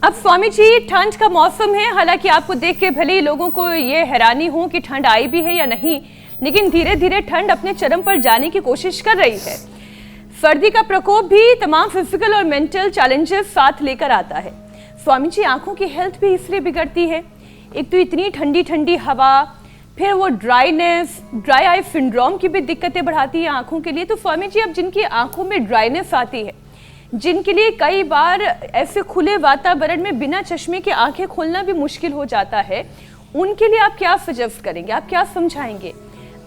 अब स्वामी जी, ठंड का मौसम है, हालांकि आपको देख के भले ही लोगों को ये हैरानी हो कि ठंड आई भी है या नहीं, लेकिन धीरे धीरे ठंड अपने चरम पर जाने की कोशिश कर रही है। सर्दी का प्रकोप भी तमाम फिजिकल और मेंटल चैलेंजेस साथ लेकर आता है। स्वामी जी, आंखों की हेल्थ भी इसलिए बिगड़ती है। एक तो इतनी ठंडी ठंडी हवा, फिर वो ड्राईनेस, ड्राई आई सिंड्रोम की भी दिक्कतें बढ़ाती है आंखों के लिए। तो स्वामी जी, अब जिनकी आंखों में ड्राइनेस आती है, जिनके लिए कई बार ऐसे खुले वातावरण में बिना चश्मे के आंखें खोलना भी मुश्किल हो जाता है, उनके लिए आप क्या सजेस्ट करेंगे, आप क्या समझाएंगे?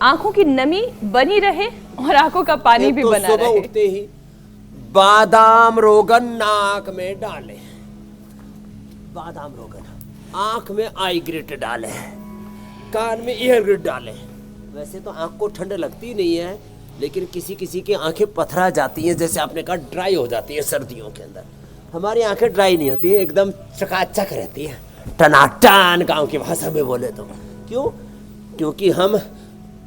आंखों की नमी बनी रहे और आंखों का पानी भी बना रहे। उठते ही बादाम रोगन नाक में डाले, बादाम रोगन आंख में आई ग्रिट डाले, कान में ईयर ग्रिट डाले। वैसे तो आंख को ठंड लगती नहीं है, लेकिन किसी किसी की आंखें पथरा जाती हैं, जैसे आपने कहा ड्राई हो जाती है सर्दियों के अंदर। हमारी आंखें ड्राई नहीं होती है, एकदम चकाचक रहती है, टनाटन गांव की भाषा में बोले तो। क्यों? क्योंकि हम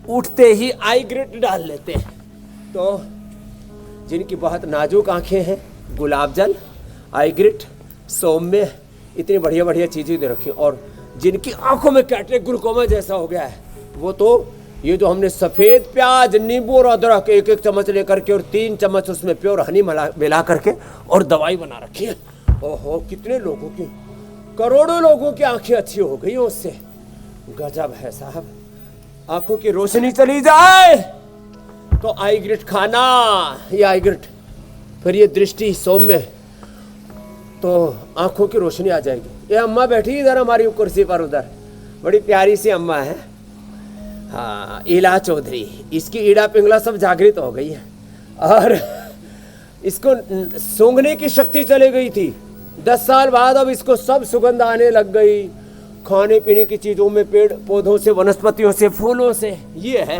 उठते ही आई ग्रिट डाल लेते हैं। तो जिनकी बहुत नाजुक आंखें हैं, गुलाब जल, आई ग्रिट, सौम्य, इतनी बढ़िया बढ़िया चीज़ें दे रखी। और जिनकी आंखों में कैटरेक्ट ग्लूकोमा जैसा हो गया है, वो तो ये जो हमने सफ़ेद प्याज, नींबू और अदरक एक एक चम्मच लेकर के और 3 चम्मच उसमें प्योर हनी मिला करके और दवाई बना रखी है। ओहो, कितने लोगों की, करोड़ों लोगों की आंखें अच्छी हो गई उससे। गजब है साहब। आंखों की रोशनी चली जाए तो आई ग्रिट खाना, ये आई ग्रिट, फिर ये दृष्टि सौम्य, तो आंखों की रोशनी आ जाएगी। ये अम्मा बैठी इधर हमारी कुर्सी पर, उधर बड़ी प्यारी सी अम्मा है, हाँ, ईला चौधरी। इसकी ईड़ा पिंगला सब जागृत हो गई है और इसको सूंघने की शक्ति चली गई थी। 10 साल बाद अब इसको सब सुगंध आने लग गई, खाने पीने की चीज़ों में, पेड़ पौधों से, वनस्पतियों से, फूलों से। ये है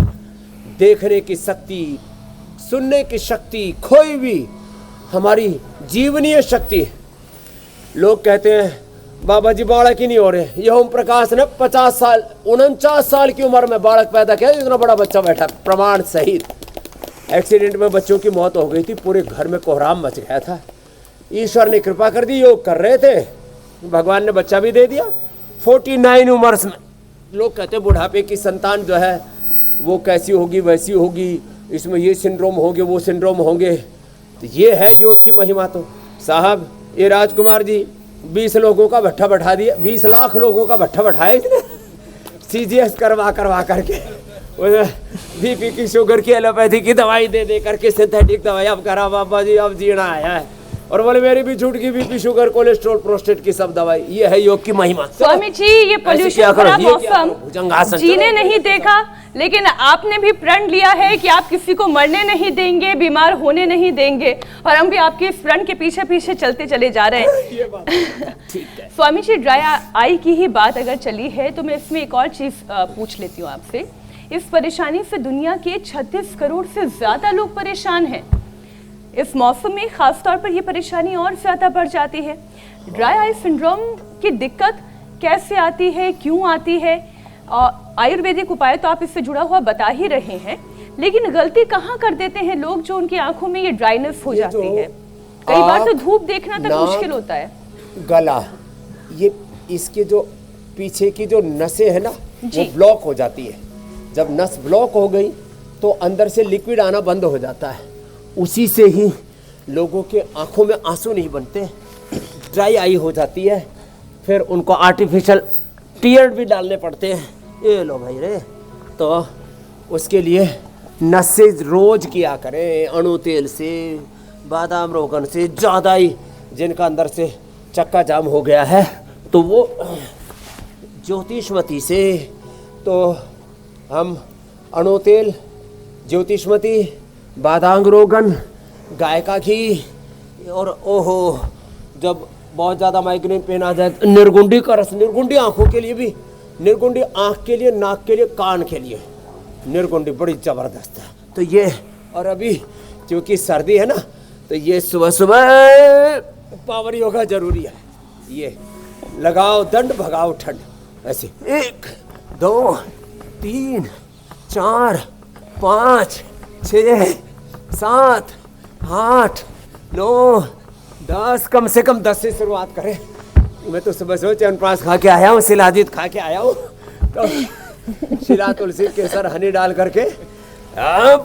देखने की शक्ति, सुनने की शक्ति, खोई भी हमारी जीवनीय शक्ति। लोग कहते हैं बाबा जी बालक ही नहीं हो रहे। यह ओम प्रकाश ने 50 साल 49 साल की उम्र में बालक पैदा किया, इतना बड़ा बच्चा बैठा प्रमाण सहित। एक्सीडेंट में बच्चों की मौत हो गई थी, पूरे घर में कोहराम मच गया था। ईश्वर ने कृपा कर दी, योग कर रहे थे, भगवान ने बच्चा भी दे दिया 49 उम्र में। लोग कहते हैं बुढ़ापे की संतान जो है वो कैसी होगी, वैसी होगी, इसमें ये सिंड्रोम होंगे, वो सिंड्रोम होंगे। तो ये है योग की महिमा। तो साहब, ये राजकुमार जी 20 लोगों का भट्ठा बैठा दिया, 20 लाख लोगों का भट्ठा बैठाया इसने CGS करवा करके, बीपी की, शुगर की, एलोपैथी की दवाई दे करके, सिंथेटिक दवाई। अब करा बाबा जी, अब जीना आया है। और बोले मेरी भी छूट की, बीपी, शुगर, कोलेस्ट्रॉल, प्रोस्टेट की सब दवाई। ये है योग की महिमा। स्वामी जी, ये पोल्यूशन भरा मौसम जीने नहीं देखा, लेकिन आपने भी प्रण लिया है कि आप किसी को मरने नहीं देंगे, बीमार होने नहीं देंगे, और हम भी आपके इस प्रण के पीछे पीछे चलते चले जा रहे हैं। ठीक है। स्वामी जी, ड्राई आई की ही बात अगर चली है तो मैं इसमें एक और चीज पूछ लेती हूँ आपसे। इस परेशानी से दुनिया के 36 करोड़ से ज्यादा लोग परेशान हैं। इस मौसम में खासतौर पर यह परेशानी और ज्यादा बढ़ जाती है। ड्राई आई सिंड्रोम की दिक्कत कैसे आती है, क्यों आती है? आयुर्वेदिक उपाय तो आप इससे जुड़ा हुआ बता ही रहे हैं, लेकिन गलती कहाँ कर देते हैं लोग जो उनकी आंखों में ये ड्राइनेस हो जाती है? कई बार तो धूप देखना तक मुश्किल होता है। गला, ये इसके जो पीछे की जो नसें है ना, वो ब्लॉक हो जाती है। जब नस ब्लॉक हो गई तो अंदर से लिक्विड आना बंद हो जाता है। उसी से ही लोगों के आंखों में आंसू नहीं बनते, ड्राई आई हो जाती है। फिर उनको आर्टिफिशियल टीयर भी डालने पड़ते हैं। ये लो भाई रे, तो उसके लिए नसें रोज किया करें, अणु तेल से, बादाम रोगन से। ज़्यादा ही जिनका अंदर से चक्का जाम हो गया है तो वो ज्योतिषमती से, तो हम अणु तेल, ज्योतिषमती, बादाम रोगन, गाय का घी, और ओहो जब बहुत ज़्यादा माइग्रेन पेन आ जाए, निर्गुंडी का रस। निर्गुंडी आँखों के लिए भी, निर्गुंडी आँख के लिए, नाक के लिए, कान के लिए निर्गुंडी बड़ी ज़बरदस्त है। तो ये, और अभी क्योंकि सर्दी है ना, तो ये सुबह सुबह पावर योगा जरूरी है। ये लगाओ दंड, भगाओ ठंड। ऐसे 1 2 3 4 5 6 7 8 9 10, कम से कम 10 से शुरुआत करें। मैं तो सुबह सुबह च्यवनप्राश खा के आया हूँ, शिलाजीत खा के आया हूँ। तो शिला, तुलसी, केसर, हनी डाल करके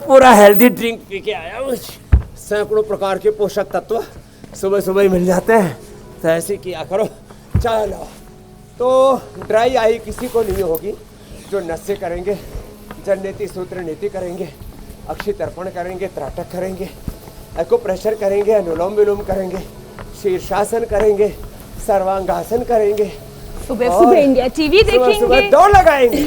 पूरा हेल्दी ड्रिंक पी के आया हूँ। सैकड़ों प्रकार के पोषक तत्व सुबह सुबह ही मिल जाते हैं, तो ऐसे किया करो। चलो, तो ड्राई आई किसी को नहीं होगी, जो नशे करेंगे, जननेति सूत्र नीति करेंगे, अक्षी तर्पण करेंगे, त्राटक करेंगे, एको प्रेशर करेंगे, अनुलोम विलोम करेंगे, शीर्षासन करेंगे, सर्वांगासन करेंगे, सुबह सुबह इंडिया टीवी देखेंगे, सुबह दौड़ लगाएंगे,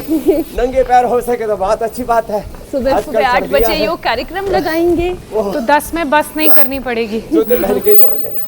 नंगे पैर हो सके तो बहुत अच्छी बात है। सुबह सुबह 8 बजे योग कार्यक्रम लगाएंगे, तो 10 में बस नहीं करनी पड़ेगी। जूते पहन के दौड़ लेना।